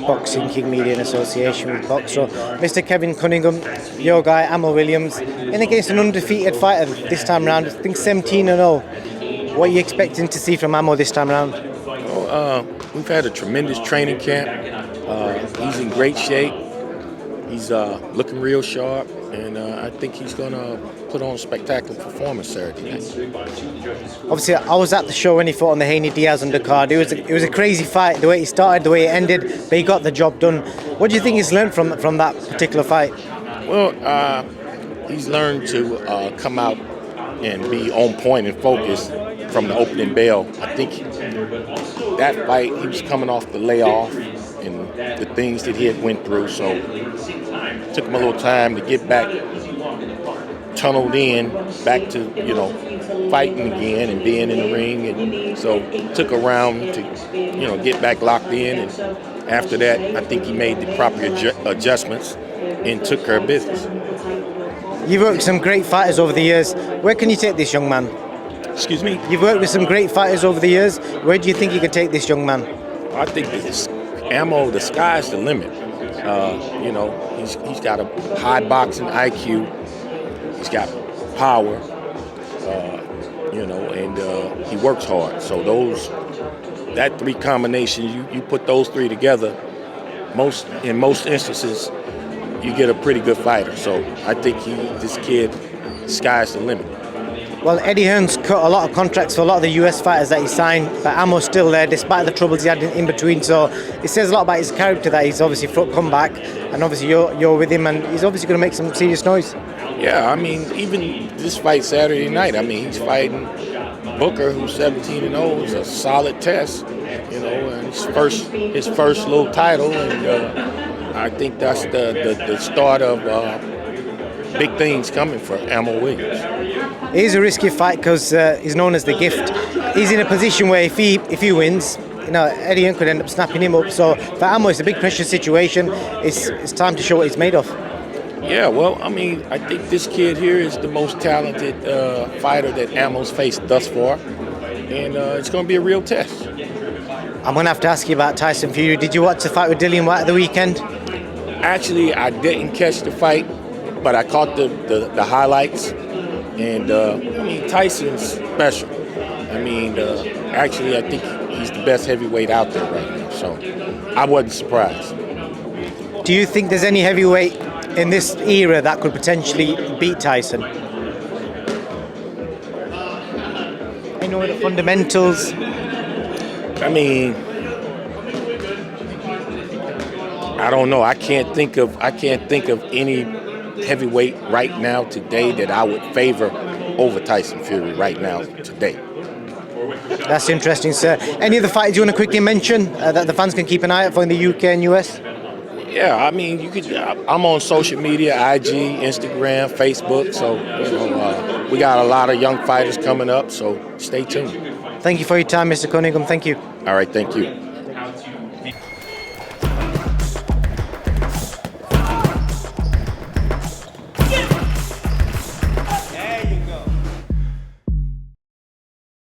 Boxing King Media in association with Box. So, Mr. Kevin Cunningham, your guy, Ammo Williams, in against an undefeated fighter this time round. I think 17-0. What are you expecting to see from Ammo this time round? We've had a tremendous training camp. He's in great shape. He's looking real sharp, and I think he's going to put on a spectacular performance Saturday night. Obviously, I was at the show when he fought on the Haney-Diaz undercard. It was a crazy fight, the way it started, the way it ended, but he got the job done. What do you think he's learned from that particular fight? Well, he's learned to come out and be on point and focused from the opening bell. I think that fight, he was coming off the layoff and the things that he had went through, so it took him a little time to get back tunneled in, back to, fighting again and being in the ring. And so it took a round to, get back locked in. And after that, I think he made the proper adjustments and took care of business. You've worked with some great fighters over the years. Where can you take this young man? Excuse me? You've worked with some great fighters over the years. Where do you think you can take this young man? I think Ammo, the sky's the limit. He's got a high boxing IQ. He's got power, and he works hard. So that three combinations, you put those three together, in most instances, you get a pretty good fighter. So I think this kid, sky's the limit. Well, Eddie Hearn's cut a lot of contracts for a lot of the US fighters that he signed, but Ammo's still there despite the troubles he had in between. So it says a lot about his character that he's obviously come back, and obviously you're with him, and he's obviously going to make some serious noise. Yeah, I mean, even this fight Saturday night, he's fighting Booker, who's 17-0. It's a solid test, and his first little title, and I think that's the start of big things coming for Ammo Williams. It is a risky fight because he's known as the gift. He's in a position where if he wins, Eddie Hearn could end up snapping him up. So for Ammo, it's a big pressure situation. It's time to show what he's made of. Yeah, well, I think this kid here is the most talented fighter that Ammo's faced thus far, and it's going to be a real test. I'm going to have to ask you about Tyson Fury. Did you watch the fight with DILLIAN at the weekend? Actually, I didn't catch the fight, but I caught the highlights. And, Tyson's special. Actually, I think he's the best heavyweight out there right now, so I wasn't surprised. Do you think there's any heavyweight in this era that could potentially beat Tyson? The fundamentals. I don't know. I can't think of any heavyweight right now today that I would favor over Tyson Fury right now today. That's interesting, sir. Any other fighters you want to quickly mention that the fans can keep an eye out for in the UK and US? Yeah, you could. I'm on social media, IG, Instagram, Facebook. So we got a lot of young fighters coming up. So stay tuned. Thank you for your time, Mr. Cunningham. Thank you. All right, thank you.